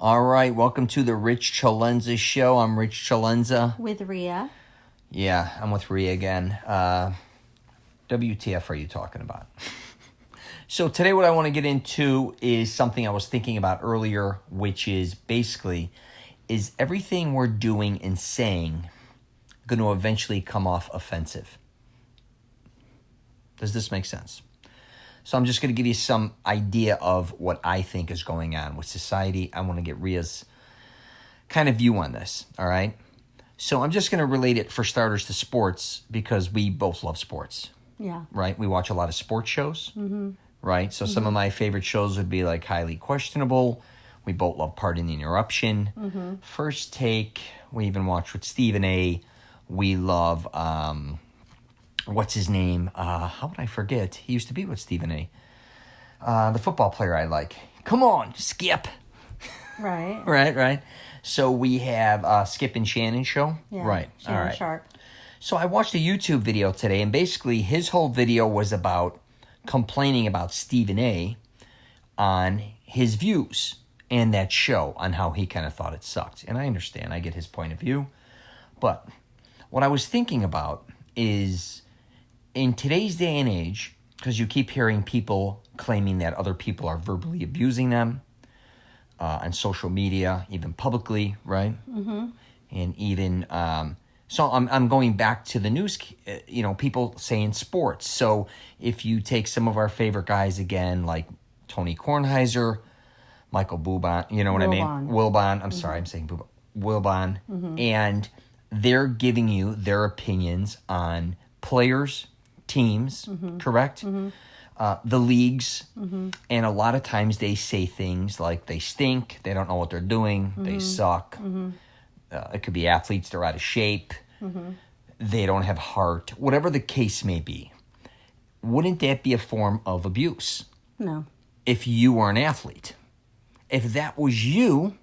All right, welcome to the Rich CELENZA show. I'm Rich CELENZA. With Rhea. Yeah, I'm with Rhea again. WTF are you talking about? So today what I want to get into is something I was thinking about earlier, which is basically, is everything we're doing and saying going to eventually come off offensive? Does this make sense? So I'm just going to give you some idea of what I think is going on with society. I want to get Rhea's kind of view on this, all right? So I'm just going to relate it, for starters, to sports because we both love sports. Yeah. Right? We watch a lot of sports shows, right? So some of my favorite shows would be like Highly Questionable. We both love Pardon the Interruption. First Take. We even watch with Stephen A. We love... what's his name? How would I forget? He used to be with Stephen A. The football player I like. Come on, Skip. Right. Right. So we have Skip and Shannon show. Yeah. Right. Shannon All right. Sharp. So I watched a YouTube video today, and basically his whole video was about complaining about Stephen A. on his views and that show, on how he kind of thought it sucked. And I understand. I get his point of view. But what I was thinking about is... in today's day and age, because you keep hearing people claiming that other people are verbally abusing them on social media, even publicly, right? And even, so I'm going back to the news, people saying sports. So if you take some of our favorite guys again, like Tony Kornheiser, Michael Boban, you know what I mean? Wilbon, I'm sorry, I'm saying Boban. Wilbon, and they're giving you their opinions on players, teams, correct? The leagues, and a lot of times they say things like they stink, they don't know what they're doing, they suck. It could be athletes, they're out of shape, they don't have heart, whatever the case may be. Wouldn't that be a form of abuse? No. If you were an athlete. If that was you,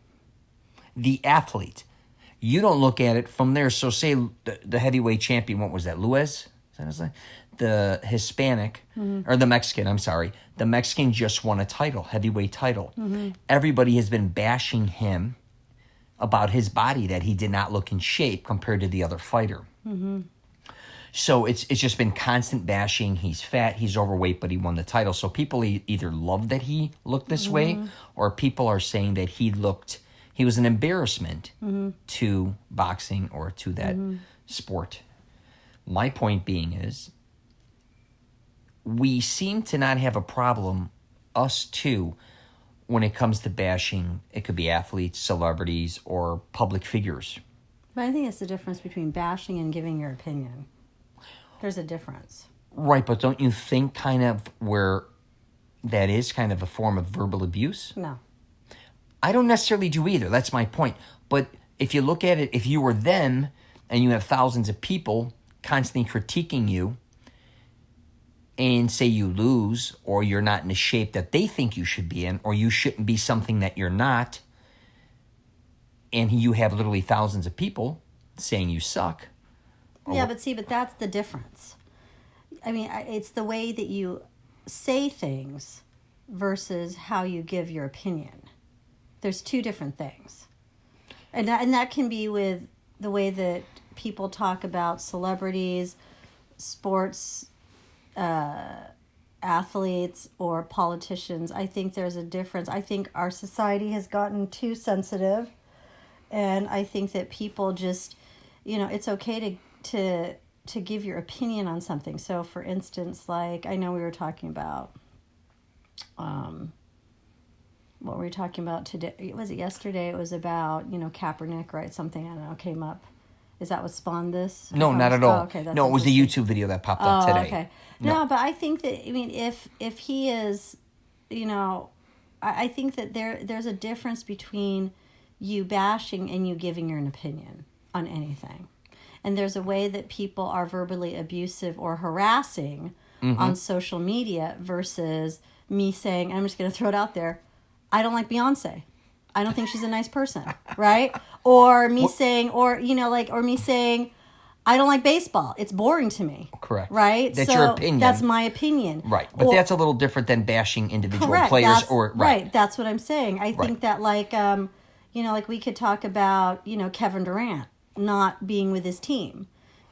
the athlete, you don't look at it from there. So say the heavyweight champion, what was that, Luis? The Hispanic, or the Mexican, I'm sorry. The Mexican just won a title, heavyweight title. Everybody has been bashing him about his body, that he did not look in shape compared to the other fighter. So it's just been constant bashing. He's fat, he's overweight, but he won the title. So people either love that he looked this way, or people are saying that he was an embarrassment to boxing or to that sport. My point being is, we seem to not have a problem, us too, when it comes to bashing. It could be athletes, celebrities, or public figures. But I think it's the difference between bashing and giving your opinion. There's a difference. Right, but don't you think kind of where that is kind of a form of verbal abuse? No. I don't necessarily do either. That's my point. But if you look at it, if you were them and you have thousands of people constantly critiquing you, and say you lose, or you're not in the shape that they think you should be in, or you shouldn't be something that you're not, and you have literally thousands of people saying you suck. Yeah, but that's the difference. I mean, it's the way that you say things versus how you give your opinion. There's two different things. And that can be with the way that people talk about celebrities, sports, athletes, or politicians. I think there's a difference. I think our society has gotten too sensitive, and I think that people just, it's okay to give your opinion on something. So, for instance, like I know we were talking about, what were we talking about today? Was it yesterday? It was about Kaepernick, right? Something I don't know came up. Is that what spawned this? No, not at all. Oh, okay, no, it was the YouTube video that popped up today. Okay. No, but I think that, if he is, I think that there's a difference between you bashing and you giving your opinion on anything. And there's a way that people are verbally abusive or harassing on social media versus me saying, I'm just going to throw it out there, I don't like Beyonce. I don't think she's a nice person, right? Or me saying, or me saying, I don't like baseball. It's boring to me. Correct. Right? That's your opinion. That's my opinion. Right. But that's a little different than bashing individual players. Right. That's what I'm saying. I think that like we could talk about, Kevin Durant not being with his team.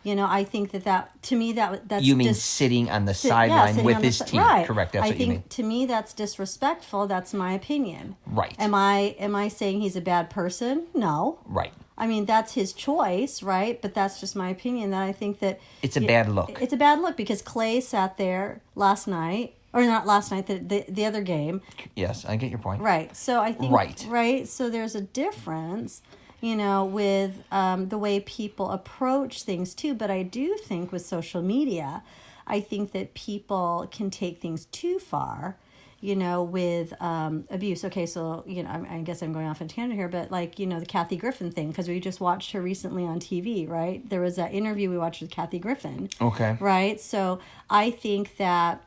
I think that to me that's you mean sitting on the sideline with his team, right? Correct. That's what you mean. To me that's disrespectful. That's my opinion. Right. Am I saying he's a bad person? No. Right. I mean, that's his choice, right? But that's just my opinion. That I think that it's a bad look. It's a bad look because Clay sat there last night, or not last night, the other game. Yes, I get your point. Right. So I think right. So there's a difference, with the way people approach things too. But I do think with social media, I think that people can take things too far, with abuse. Okay, so, I guess I'm going off on a tangent here, but the Kathy Griffin thing, because we just watched her recently on TV, right? There was that interview we watched with Kathy Griffin. Okay. Right? So I think that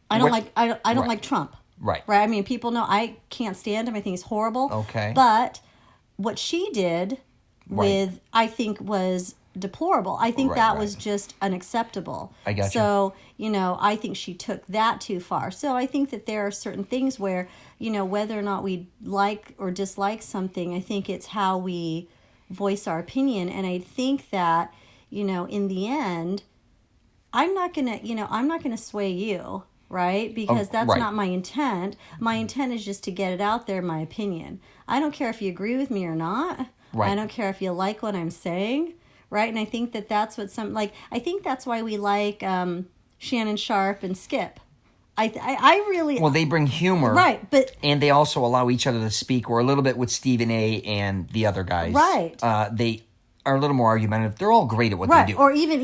I don't like Trump. Right. Right? I mean, people know I can't stand him. I think he's horrible. Okay. But what she did I think was deplorable. I think that was just unacceptable. I got you. So, I think she took that too far. So I think that there are certain things where, whether or not we like or dislike something, I think it's how we voice our opinion. And I think that, in the end, I'm not going to sway you. Right? Because that's not my intent. My intent is just to get it out there, my opinion. I don't care if you agree with me or not. Right. I don't care if you like what I'm saying. Right? And I think that that's what I think that's why we like Shannon Sharp and Skip. I really... Well, they bring humor. Right, but... And they also allow each other to speak, or a little bit with Stephen A. and the other guys. Right. They are a little more argumentative. They're all great at what they do. Or even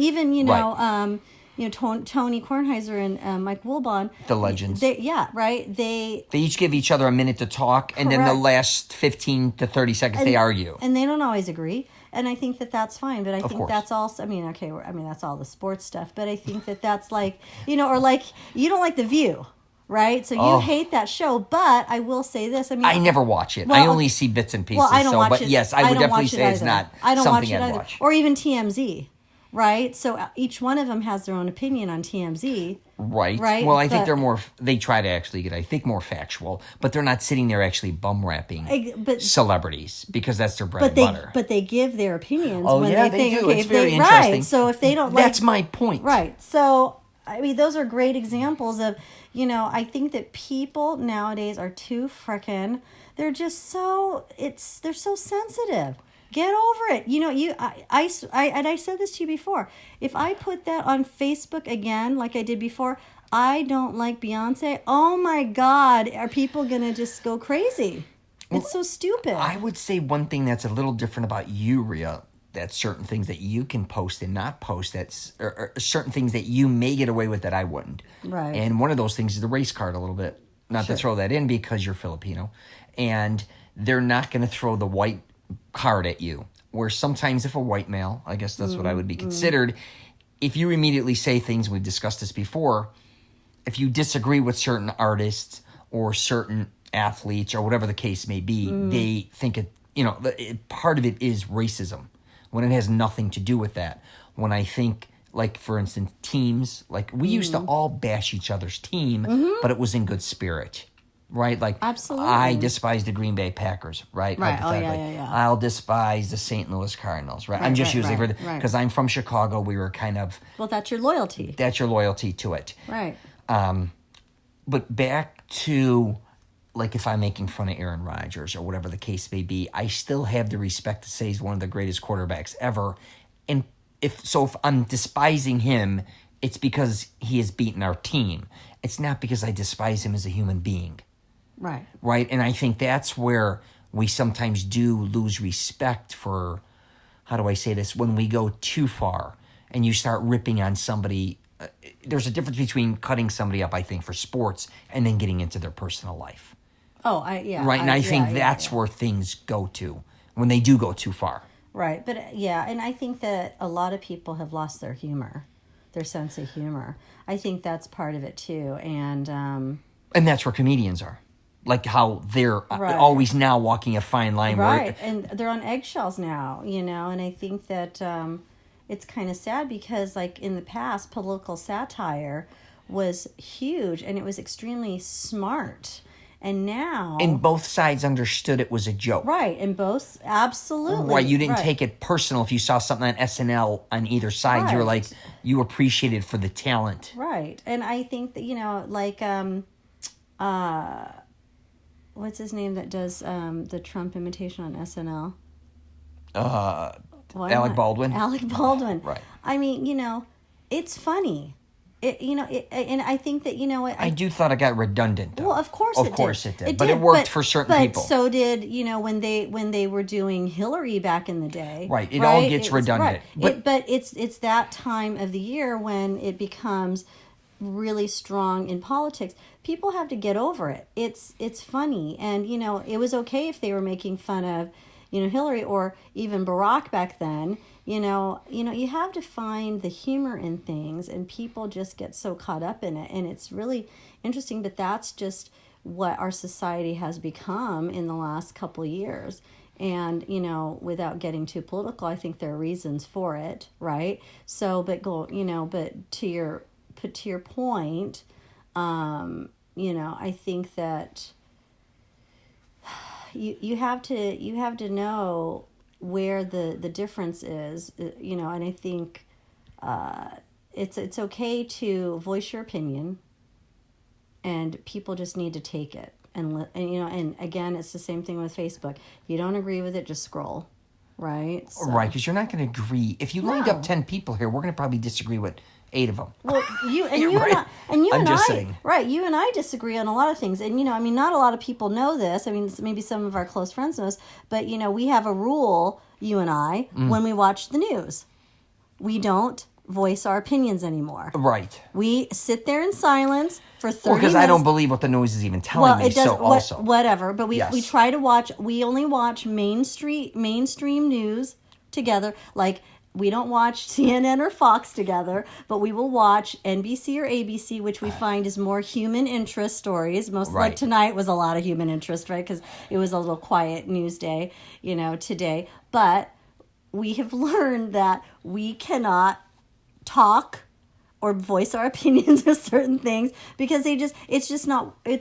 Tony Kornheiser and Mike Wilbon. The legends. They each give each other a minute to talk, and then the last 15 to 30 seconds they argue. And they don't always agree. And I think that that's fine. But I think that's also, that's all the sports stuff. But I think that that's or you don't like The View, right? So you hate that show. But I will say this. I never watch it. I only see bits and pieces. Well, I don't watch it. Yes, I would definitely say it's not something I'd watch. Or even TMZ. Right? So each one of them has their own opinion on TMZ. Right. Well, I think they try to actually get, I think, more factual, but they're not sitting there actually bum rapping celebrities because that's their bread and butter. But they give their opinions when they think, do. Okay, it's very interesting. Right. So if they don't that's my point. Right. So, those are great examples of, I think that people nowadays are too frickin', they're just they're so sensitive. Get over it. I said this to you before. If I put that on Facebook again, like I did before, I don't like Beyonce. Oh my God, are people going to just go crazy? It's so stupid. I would say one thing that's a little different about you, Rhea, that's certain things that you can post and not post, or certain things that you may get away with that I wouldn't. Right. And one of those things is the race card a little bit. Not to throw that in because you're Filipino. And they're not going to throw the white card at you, where sometimes if a white male, I guess that's what I would be considered, if you immediately say things, we've discussed this before, if you disagree with certain artists or certain athletes or whatever the case may be, they think part of it is racism when it has nothing to do with that. When I think, like, for instance, teams, like we used to all bash each other's team, but it was in good spirit. Right? Like, absolutely. I despise the Green Bay Packers, right? Right. I'll despise the St. Louis Cardinals, right? I'm just using it because I'm from Chicago. We were kind of... Well, that's your loyalty. That's your loyalty to it. Right. But back to, like, if I'm making fun of Aaron Rodgers or whatever the case may be, I still have the respect to say he's one of the greatest quarterbacks ever. And if I'm despising him, it's because he has beaten our team. It's not because I despise him as a human being. Right. Right. And I think that's where we sometimes do lose respect for, how do I say this, when we go too far and you start ripping on somebody. There's a difference between cutting somebody up, I think, for sports and then getting into their personal life. Oh, Right. And I think that's where things go to when they do go too far. Right. But and I think that a lot of people have lost their humor, their sense of humor. I think that's part of it too. And that's where comedians are. Like how they're always now walking a fine line. Right, and they're on eggshells now, and I think that it's kind of sad because, like, in the past, political satire was huge and it was extremely smart. And now... And both sides understood it was a joke. Right, and both, absolutely. Right, you didn't take it personal if you saw something on SNL on either side. You were like, you appreciated for the talent. Right, and I think that, like, what's his name that does the Trump imitation on SNL? Alec Baldwin. Alec Baldwin. Right. I mean, it's funny. And I think that, I do thought it got redundant, though. Well, of course it did. But it worked for certain people. But so did, when they were doing Hillary back in the day. Right. It all gets redundant. Right. But it's that time of the year when it becomes really strong in politics. People have to get over it. It's funny. And, it was okay if they were making fun of, Hillary or even Barack back then. You have to find the humor in things, and people just get so caught up in it, and it's really interesting. But that's just what our society has become in the last couple of years. And without getting too political, I think there are reasons for it, right? So, but to your point, I think that you have to know where the difference is, and I think it's okay to voice your opinion, and people just need to take it. And again, it's the same thing with Facebook. If you don't agree with it, just scroll, right? So. Right, because you're not going to agree. If you lined up 10 people here, we're going to probably disagree with 8 of them. Well, you and I disagree on a lot of things. And, not a lot of people know this. I mean, maybe some of our close friends know this. But, we have a rule, you and I, when we watch the news. We don't voice our opinions anymore. Right. We sit there in silence for 30 minutes. Because I don't believe what the news is even telling me. Whatever. But we try to watch. We only watch mainstream news together. Like, we don't watch CNN or Fox together, but we will watch NBC or ABC, which we find is more human interest stories. Like tonight was a lot of human interest, right? Because it was a little quiet news day, today. But we have learned that we cannot talk or voice our opinions of certain things because it's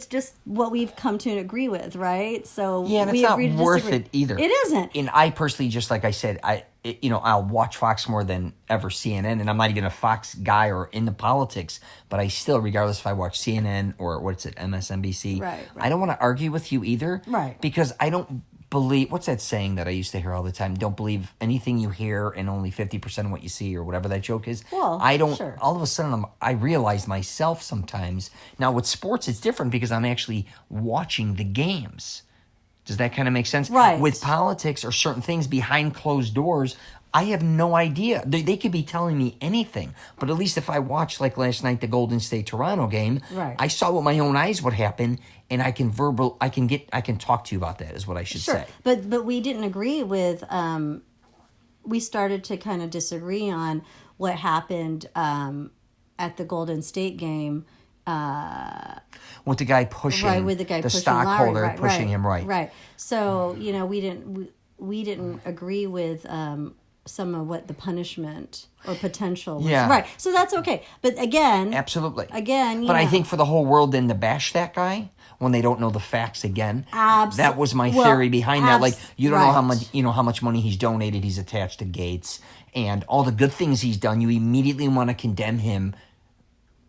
just what we've come to agree with, right? So yeah, and it's not worth it either. It isn't. And I personally, just like I said, I'll watch Fox more than ever CNN, and I'm not even a Fox guy or into politics, but I still, regardless if I watch CNN or MSNBC, right. I don't want to argue with you either, right? Because I don't believe, what's that saying that I used to hear all the time? Don't believe anything you hear and only 50% of what you see, or whatever that joke is. Well, I don't. Sure. All of a sudden, I realize myself sometimes. Now with sports, it's different because I'm actually watching the games. Does that kind of make sense? Right. With politics or certain things behind closed doors, I have no idea. They could be telling me anything. But at least if I watched, like last night, the Golden State-Toronto game, right. I saw with my own eyes what happened, and I can talk to you about that, is what I should say. But we didn't agree with, we started to kind of disagree on what happened at the Golden State game. With the guy pushing, right, with the guy pushing stockholder Lowry, pushing him, right. Right. So, we didn't agree with some of what the punishment or potential was. Yeah. Right. So that's okay. But again... Absolutely. Again, But I think for the whole world then to bash that guy when they don't know the facts again, that was my theory behind that. Like, you don't know how much money he's donated, he's attached to Gates, and all the good things he's done, you immediately want to condemn him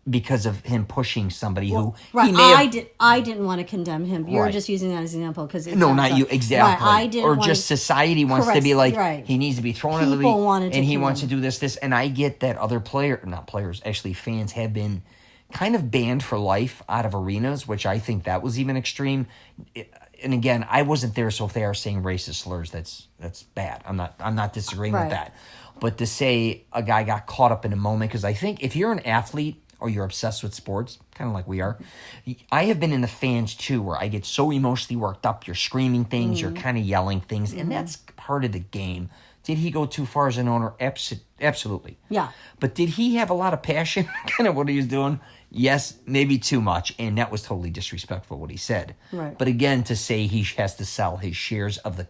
because of him pushing somebody who right. he may have... I didn't want to condemn him. You were just using that as an example because no, not you exactly. Right, I didn't or just society wants to be like he needs to be thrown in the league, and he wants to do this, and I get that other fans have been kind of banned for life out of arenas, which I think that was even extreme. And again, I wasn't there, so if they are saying racist slurs, that's bad. I'm not disagreeing with that. But to say a guy got caught up in a moment, because I think if you're an athlete or you're obsessed with sports, kind of like we are. I have been in the fans too, where I get so emotionally worked up. You're screaming things, you're kind of yelling things, and that's part of the game. Did he go too far as an owner? Absolutely. Yeah. But did he have a lot of passion, kind of what he was doing? Yes, maybe too much, and that was totally disrespectful what he said. Right. But again, to say he has to sell his shares of the,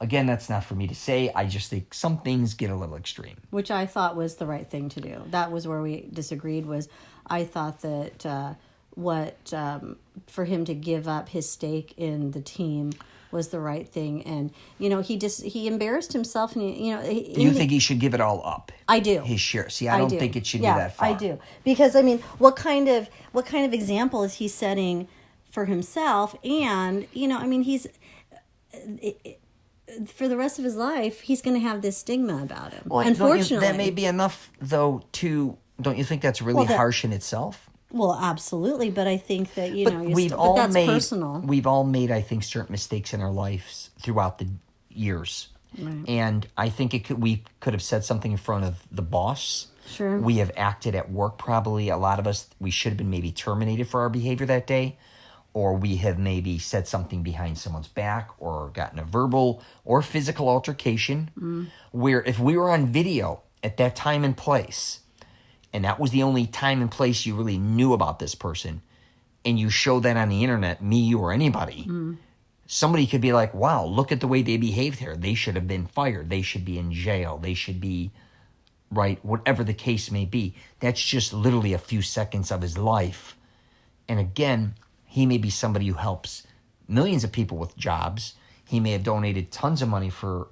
again, that's not for me to say. I just think some things get a little extreme. Which I thought was the right thing to do. That was where we disagreed, was I thought that for him to give up his stake in the team was the right thing. And, he embarrassed himself. And, Do you think he should give it all up? I do. His share. See, I don't think it should be that far. I do. Because, what kind of example is he setting for himself? And, he's... for the rest of his life, he's going to have this stigma about him. Well, unfortunately, that may be enough, though. Don't you think that's really harsh in itself? Well, absolutely, but I think that that's personal. We've all made, I think, certain mistakes in our lives throughout the years, right. And I think we could have said something in front of the boss. Sure, we have acted at work. Probably a lot of us, we should have been maybe terminated for our behavior that day. Or we have maybe said something behind someone's back or gotten a verbal or physical altercation where if we were on video at that time and place, and that was the only time and place you really knew about this person, and you show that on the internet, me, you, or anybody, somebody could be like, wow, look at the way they behaved here. They should have been fired. They should be in jail. They should be, right, whatever the case may be. That's just literally a few seconds of his life. And again... he may be somebody who helps millions of people with jobs. He may have donated tons of money for,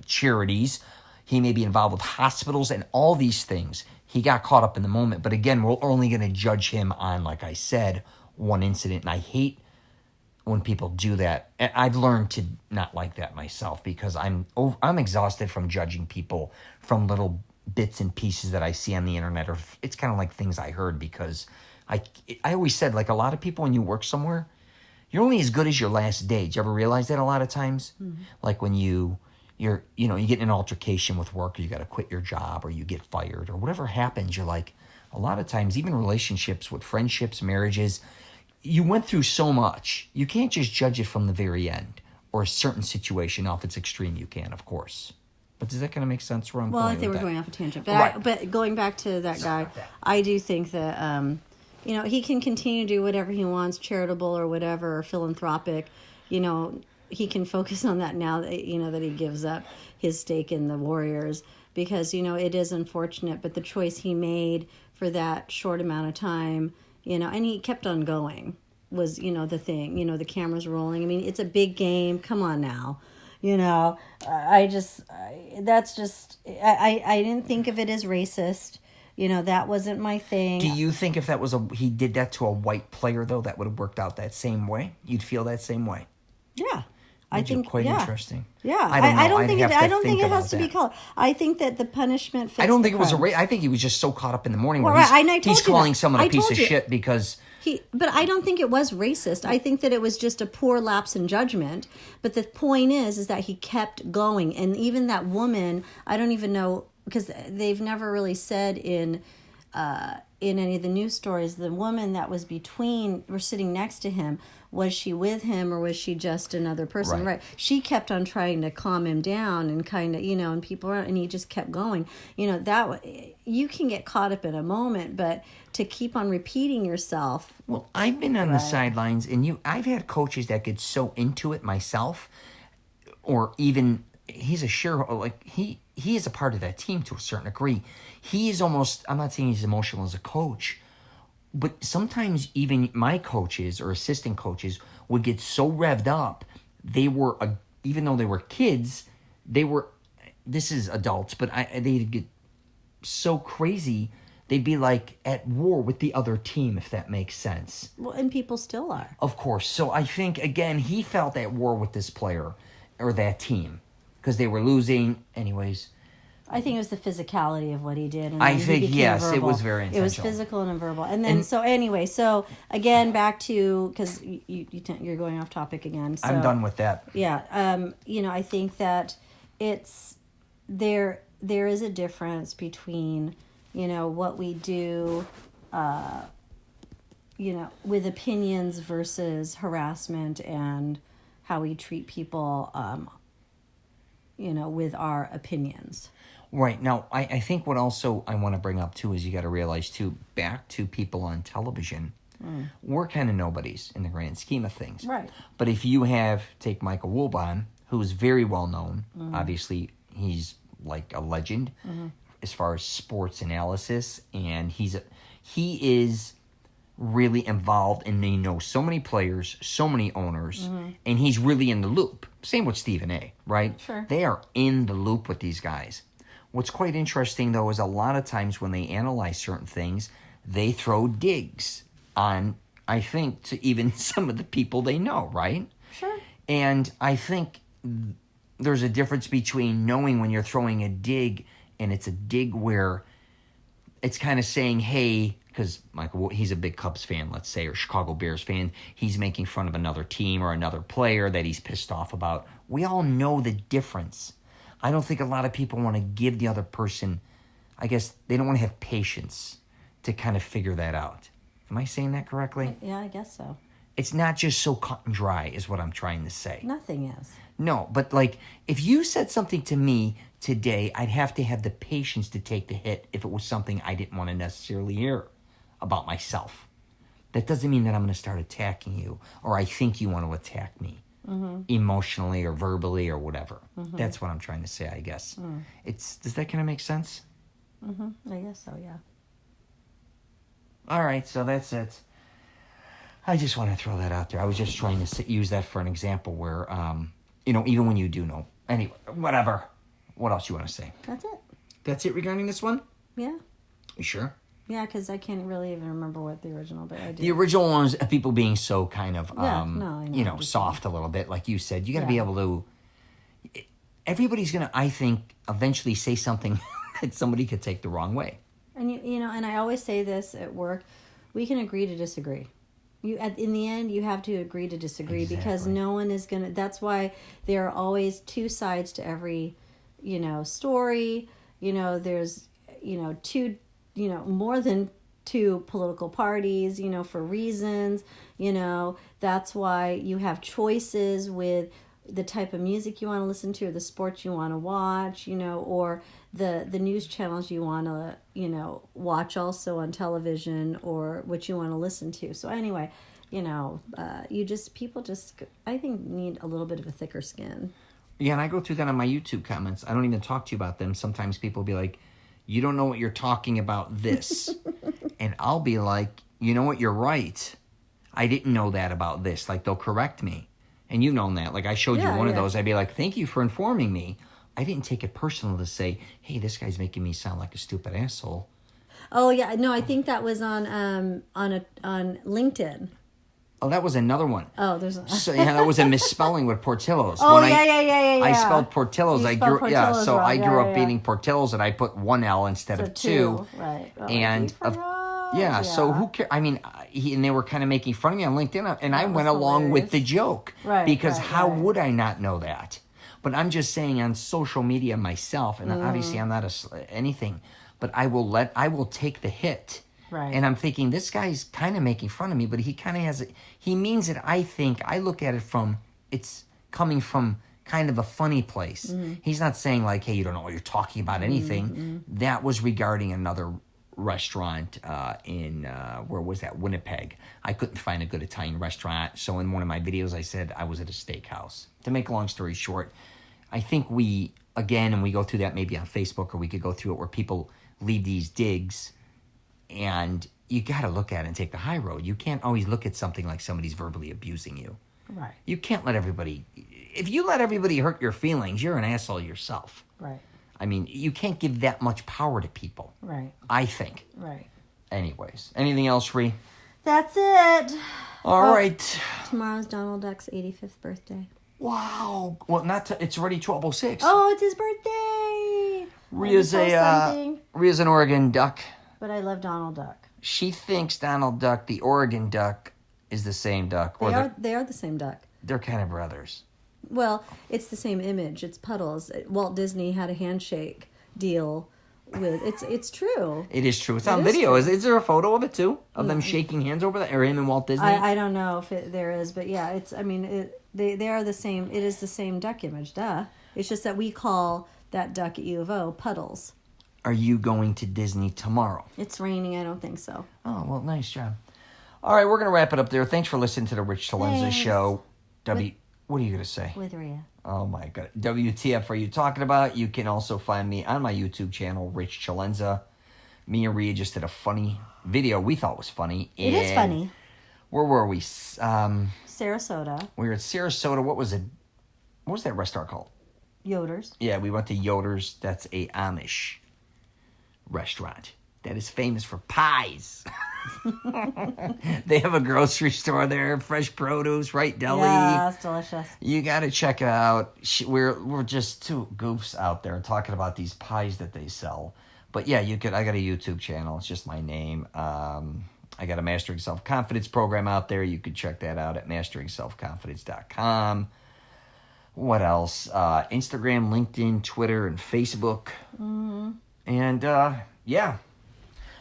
charities. He may be involved with hospitals and all these things. He got caught up in the moment. But again, we're only going to judge him on, like I said, one incident. And I hate when people do that. And I've learned to not like that myself because I'm exhausted from judging people from little bits and pieces that I see on the internet. Or it's kind of like things I heard because... I always said, like, a lot of people when you work somewhere, you're only as good as your last day. Do you ever realize that a lot of times? Mm-hmm. Like when you get in an altercation with work or you got to quit your job or you get fired or whatever happens, you're like, a lot of times, even relationships with friendships, marriages, you went through so much. You can't just judge it from the very end or a certain situation. Now, if it's extreme, you can, of course. But does that kind of make sense where I'm going? Well, I think we're going off a tangent. But, right. But going back to that guy, I do think that... he can continue to do whatever he wants, charitable or whatever, or philanthropic. He can focus on that now that, that he gives up his stake in the Warriors because, it is unfortunate. But the choice he made for that short amount of time, and he kept on going was, the thing. The camera's rolling. I mean, it's a big game. Come on now. I didn't think of it as racist. That wasn't my thing. Do you think if he did that to a white player, though, that would have worked out that same way? You'd feel that same way? Yeah. I think quite interesting. Yeah. I don't think it has to be called. I think that the punishment fits I don't think the it was I think he was just so caught up in the morning where right, he's calling someone a piece of shit because... But I don't think it was racist. I think that it was just a poor lapse in judgment. But the point is that he kept going. And even that woman, I don't even know... because they've never really said in any of the news stories, the woman that was sitting next to him, was she with him or was she just another person? Right. She kept on trying to calm him down and kind of, and people around, and he just kept going. That you can get caught up in a moment, but to keep on repeating yourself. Well, I've been on the sidelines, and I've had coaches that get so into it myself, or even he's a shareholder, like he is a part of that team to a certain degree. He is almost, I'm not saying he's emotional as a coach, but sometimes even my coaches or assistant coaches would get so revved up. They were, even though they were kids, this is adults, but they'd get so crazy. They'd be like at war with the other team, if that makes sense. Well, and people still are. Of course. So I think, again, he felt at war with this player or that team. Because they were losing. Anyways. I think it was the physicality of what he did. And I think, yes, verbal. it was very intentional. It was physical and verbal. And then, so again, back to, because you're going off topic again. So, I'm done with that. Yeah. I think that there is a difference between, what we do, with opinions versus harassment and how we treat people, with our opinions. Right. Now, I think what also I want to bring up, too, is you got to realize, too, back to people on television, we're kind of nobodies in the grand scheme of things. Right. But if you take Michael Wilbon, who is very well known, obviously he's like a legend as far as sports analysis, and he is really involved and they know so many players, so many owners, and he's really in the loop. Same with Stephen A., right? Sure. They are in the loop with these guys. What's quite interesting, though, is a lot of times when they analyze certain things, they throw digs on, I think, to even some of the people they know, right? Sure. And I think there's a difference between knowing when you're throwing a dig and it's a dig where it's kind of saying, hey, because Michael, he's a big Cubs fan, let's say, or Chicago Bears fan. He's making fun of another team or another player that he's pissed off about. We all know the difference. I don't think a lot of people want to give the other person, I guess they don't want to have patience to kind of figure that out. Am I saying that correctly? Yeah, I guess so. It's not just so cut and dry is what I'm trying to say. Nothing is. No, but like if you said something to me today, I'd have to have the patience to take the hit if it was something I didn't want to necessarily hear about myself. That doesn't mean that I'm going to start attacking you or I think you want to attack me emotionally or verbally or whatever. That's what I'm trying to say, I guess. Does that kind of make sense? I guess so, yeah. All right, so that's it. I just want to throw that out there. I was just trying to use that for an example where, even when you do know. Anyway, whatever. What else you want to say? That's it. That's it regarding this one? Yeah. You sure? Yeah, because I can't really even remember what the original, but I do. The original one was people being so kind of, I know. soft a little bit, like you said. You got to be able to... Everybody's going to, I think, eventually say something that somebody could take the wrong way. And, and I always say this at work, we can agree to disagree. In the end, you have to agree to disagree because no one is going to... That's why there are always two sides to every, story. There's, two... more than two political parties, for reasons, that's why you have choices with the type of music you want to listen to or the sports you want to watch, or the news channels you want to, watch also on television or what you want to listen to. So anyway, people just, I think, need a little bit of a thicker skin. Yeah, and I go through that on my YouTube comments. I don't even talk to you about them. Sometimes people will be like, you don't know what you're talking about this. And I'll be like, you know what, you're right. I didn't know that about this. Like, they'll correct me. And you've known that. Like, I showed you one of those. I'd be like, thank you for informing me. I didn't take it personal to say, hey, this guy's making me sound like a stupid asshole. Oh, yeah. No, I think that was on LinkedIn. Oh, that was another one. Oh, there's so that was a misspelling with Portillo's. Oh, yeah. I spelled Portillo's. I grew up eating Portillo's, and I put one L instead of two. Right. Oh, and so who cares? I mean, and they were kind of making fun of me on LinkedIn, and I went along with the joke. Right. Because how would I not know that? But I'm just saying on social media myself, and obviously I'm not anything, but I will take the hit. Right. And I'm thinking, this guy's kind of making fun of me, but he kind of he means it, I think. I look at it it's coming from kind of a funny place. Mm-hmm. He's not saying like, hey, you don't know what you're talking about, anything. Mm-hmm. That was regarding another restaurant in, where was that? Winnipeg. I couldn't find a good Italian restaurant. So in one of my videos, I said I was at a steakhouse. To make a long story short, I think we go through that maybe on Facebook, or we could go through it where people leave these digs. And you got to look at it and take the high road. You can't always look at something like somebody's verbally abusing you. Right. You can't let everybody... If you let everybody hurt your feelings, you're an asshole yourself. Right. I mean, you can't give that much power to people. Right. I think. Right. Anyways. Anything else, Ree? That's it. All right. Tomorrow's Donald Duck's 85th birthday. Wow. Well, it's already 12:06. Oh, it's his birthday. Rhea's an Oregon Duck. But I love Donald Duck. She thinks Donald Duck, the Oregon Duck, is the same duck. They are the same duck. They're kind of brothers. Well, it's the same image. It's Puddles. Walt Disney had a handshake deal with... It's true. It is true. It's on video. Is there a photo of it, too? Of them shaking hands over that? Or him and Walt Disney? I don't know if there is. But yeah, they are the same. It is the same duck image, duh. It's just that we call that duck at U of O Puddles. Are you going to Disney tomorrow? It's raining. I don't think so. Oh, well, nice job. All right, we're going to wrap it up there. Thanks for listening to the Rich CELENZA Show. What are you going to say? With Rhea. Oh, my God. WTF are you talking about? You can also find me on my YouTube channel, Rich CELENZA. Me and Rhea just did a funny video we thought was funny. It is funny. Where were we? Sarasota. We were at Sarasota. What was it? What was that restaurant called? Yoder's. Yeah, we went to Yoder's. That's a Amish restaurant that is famous for pies. They have a grocery store there, fresh produce, right? Deli. Yeah, it's delicious. You got to check it out. We're just two goofs out there talking about these pies that they sell. But yeah, you could. I got a YouTube channel. It's just my name. I got a Mastering Self-Confidence program out there. You could check that out at masteringselfconfidence.com. What else? Instagram, LinkedIn, Twitter, and Facebook. Mm-hmm. And yeah.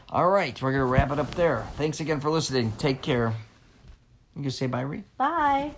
All right, we're going to wrap it up there. Thanks again for listening. Take care. You can say bye, Ree? Bye.